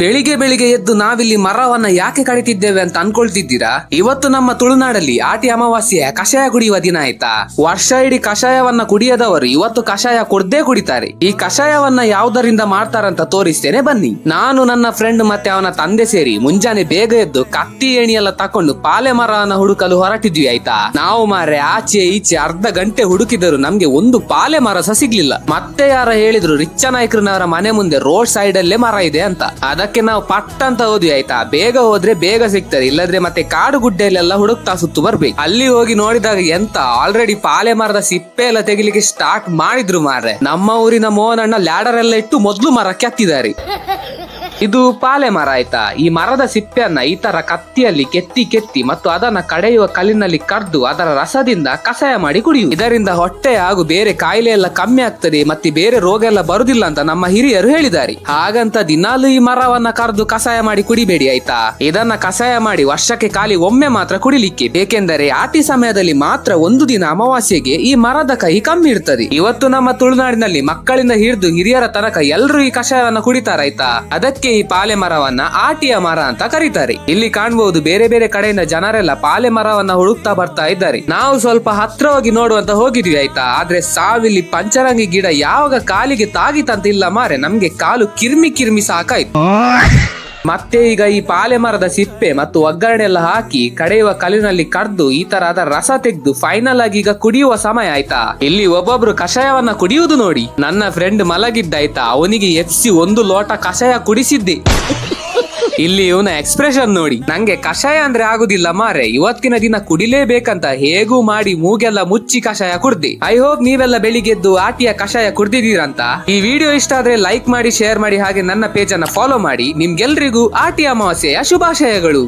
ಬೆಳಿಗ್ಗೆ ಬೆಳಿಗ್ಗೆ ಎದ್ದು ನಾವಿಲ್ಲಿ ಮರವನ್ನ ಯಾಕೆ ಕಡಿತಿದ್ದೇವೆ ಅಂತ ಅನ್ಕೊಳ್ತಿದ್ದೀರಾ? ಇವತ್ತು ನಮ್ಮ ತುಳುನಾಡಲ್ಲಿ ಆಟಿ ಅಮಾವಾಸ್ಯೆಯ ಕಷಾಯ ಕುಡಿಯುವ ದಿನ ಆಯ್ತಾ. ವರ್ಷ ಇಡೀ ಕಷಾಯವನ್ನ ಕುಡಿಯದವರು ಇವತ್ತು ಕಷಾಯ ಕುಡ್ದೇ ಕುಡಿತಾರೆ. ಈ ಕಷಾಯವನ್ನ ಯಾವುದರಿಂದ ಮಾಡ್ತಾರಂತ ತೋರಿಸ್ತೇನೆ ಬನ್ನಿ. ನಾನು ನನ್ನ ಫ್ರೆಂಡ್ ಮತ್ತೆ ಅವನ ತಂದೆ ಸೇರಿ ಮುಂಜಾನೆ ಬೇಗ ಎದ್ದು ಕತ್ತಿ ಏಣಿ ಎಲ್ಲ ತಕೊಂಡು ಪಾಲೆ ಮರವನ್ನ ಹುಡುಕಲು ಹೊರಟಿದ್ವಿ ಆಯ್ತಾ. ನಾವು ಮಾರೆ ಆಚೆ ಈಚೆ ಅರ್ಧ ಗಂಟೆ ಹುಡುಕಿದರು, ನಮ್ಗೆ ಒಂದು ಪಾಲೆ ಮರ ಸಹ ಸಿಗ್ಲಿಲ್ಲ. ಮತ್ತೆ ಯಾರ ಹೇಳಿದ್ರು ರಿಚ್ಚ ನಾಯ್ಕರನವರ ಮನೆ ಮುಂದೆ ರೋಡ್ ಸೈಡ್ ಅಲ್ಲೇ ಮರ ಇದೆ ಅಂತ. ಅದಕ್ಕೆ ನಾವು ಪಟ್ ಅಂತ ಹೋದ್ವಿ ಆಯ್ತಾ. ಬೇಗ ಹೋದ್ರೆ ಬೇಗ ಸಿಗ್ತದೆ, ಇಲ್ಲದ್ರೆ ಮತ್ತೆ ಕಾಡು ಗುಡ್ಡೆಯಲ್ಲೆಲ್ಲ ಹುಡುಕ್ತಾ ಸುತ್ತು ಬರ್ಬೇಕು. ಅಲ್ಲಿ ಹೋಗಿ ನೋಡಿದಾಗ ಎಂತ ಆಲ್ರೆಡಿ ಪಾಲೆ ಮರದ ಸಿಪ್ಪೆ ಎಲ್ಲ ತೆಗಿಲಿಕ್ಕೆ ಸ್ಟಾರ್ಟ್ ಮಾಡಿದ್ರು ಮಾರ್ರೆ. ನಮ್ಮ ಊರಿನ ಮೋಹನಣ್ಣ ಲ್ಯಾಡರ್ ಎಲ್ಲ ಇಟ್ಟು ಮೊದ್ಲು ಮರಕ್ಕೆ ಹತ್ತಿದ್ದಾರೆ. ಇದು ಪಾಲೆ ಮರ ಆಯ್ತಾ. ಈ ಮರದ ಸಿಪ್ಪೆಯನ್ನ ಈ ತರ ಕತ್ತಿಯಲ್ಲಿ ಕೆತ್ತಿ ಮತ್ತು ಅದನ್ನ ಕಡೆಯುವ ಕಲ್ಲಿನಲ್ಲಿ ಕಡ್ದು ಅದರ ರಸದಿಂದ ಕಷಾಯ ಮಾಡಿ ಕುಡಿಯುವುದು. ಇದರಿಂದ ಹೊಟ್ಟೆ ಹಾಗೂ ಬೇರೆ ಕಾಯಿಲೆ ಎಲ್ಲ ಕಮ್ಮಿ ಆಗ್ತದೆ, ಮತ್ತೆ ಬೇರೆ ರೋಗ ಎಲ್ಲ ಬರುದಿಲ್ಲ ಅಂತ ನಮ್ಮ ಹಿರಿಯರು ಹೇಳಿದ್ದಾರೆ. ಹಾಗಂತ ದಿನಾಲು ಈ ಮರವನ್ನ ಕರೆದು ಕಷಾಯ ಮಾಡಿ ಕುಡಿಬೇಡಿ ಆಯ್ತಾ. ಇದನ್ನ ಕಷಾಯ ಮಾಡಿ ವರ್ಷಕ್ಕೆ ಖಾಲಿ ಒಮ್ಮೆ ಮಾತ್ರ ಕುಡಿಲಿಕ್ಕೆ, ಏಕೆಂದರೆ ಆಟಿ ಸಮಯದಲ್ಲಿ ಮಾತ್ರ ಒಂದು ದಿನ ಅಮಾವಾಸ್ಯೆಗೆ ಈ ಮರದ ಕಹಿ ಕಮ್ಮಿ ಇರ್ತದೆ. ಇವತ್ತು ನಮ್ಮ ತುಳುನಾಡಿನಲ್ಲಿ ಮಕ್ಕಳಿಂದ ಹಿಡಿದು ಹಿರಿಯರ ತನಕ ಎಲ್ಲರೂ ಈ ಕಷಾಯವನ್ನ ಕುಡಿತಾರಾಯ್ತಾ. ಅದಕ್ಕೆ ಈ ಪಾಲೆ ಮರವನ್ನ ಆಟಿಯ ಮರ ಅಂತ ಕರೀತಾರೆ. ಇಲ್ಲಿ ಕಾಣಬಹುದು ಬೇರೆ ಬೇರೆ ಕಡೆಯಿಂದ ಜನರೆಲ್ಲ ಪಾಲೆ ಮರವನ್ನ ಹುಡುಕ್ತಾ ಬರ್ತಾ ಇದ್ದಾರೆ. ನಾವು ಸ್ವಲ್ಪ ಹತ್ರ ಹೋಗಿ ನೋಡುವಂತ ಹೋಗಿದ್ವಿ ಆಯ್ತಾ. ಆದ್ರೆ ಸಾವಿಲ್ಲಿ ಪಂಚರಂಗಿ ಗಿಡ ಯಾವಾಗ ಕಾಲಿಗೆ ತಾಗಿತಂತ ಇಲ್ಲ ಮಾರೆ, ನಮ್ಗೆ ಕಾಲು ಕಿರ್ಮಿ ಸಾಕಾಯ್ತು. ಮತ್ತೆ ಈಗ ಈ ಪಾಲೆ ಮರದ ಸಿಪ್ಪೆ ಮತ್ತು ಒಗ್ಗರಣೆ ಎಲ್ಲ ಹಾಕಿ ಕಡೆಯುವ ಕಲ್ಲಿನಲ್ಲಿ ಕಡ್ದು ಈ ತರ ಅದರ ರಸ ತೆಗೆದು ಫೈನಲ್ ಆಗಿ ಈಗ ಕುಡಿಯುವ ಸಮಯ ಆಯ್ತಾ. ಇಲ್ಲಿ ಒಬ್ಬೊಬ್ರು ಕಷಾಯವನ್ನ ಕುಡಿಯುವುದು ನೋಡಿ. ನನ್ನ ಫ್ರೆಂಡ್ ಮಲಗಿದ್ದಾಯ್ತಾ, ಅವನಿಗೆ ಎತ್ಸಿ ಒಂದು ಲೋಟ ಕಷಾಯ ಕುಡಿಸಿದ್ದೆ. ಇಲ್ಲಿ ಇವನ ಎಕ್ಸ್ಪ್ರೆಷನ್ ನೋಡಿ, ನಂಗೆ ಕಷಾಯ ಅಂದ್ರೆ ಆಗುದಿಲ್ಲ ಮಾರೆ, ಇವತ್ತಿನ ದಿನ ಕುಡಿಲೇಬೇಕಂತ ಹೇಗೂ ಮಾಡಿ ಮೂಗೆಲ್ಲ ಮುಚ್ಚಿ ಕಷಾಯ ಕುಡ್ದೆ. ಐ ಹೋಪ್ ನೀವೆಲ್ಲ ಬೆಳಿಗ್ಗೆದ್ದು ಆಟಿಯ ಕಷಾಯ ಕುಡ್ದಿದ್ದೀರಂತ. ಈ ವಿಡಿಯೋ ಇಷ್ಟ ಆದ್ರೆ ಲೈಕ್ ಮಾಡಿ, ಶೇರ್ ಮಾಡಿ, ಹಾಗೆ ನನ್ನ ಪೇಜ್ ಅನ್ನ ಫಾಲೋ ಮಾಡಿ. ನಿಮ್ಗೆಲ್ರಿಗೂ ಆಟಿ ಅಮಾವಾಸ್ಯೆಯ ಶುಭಾಶಯಗಳು.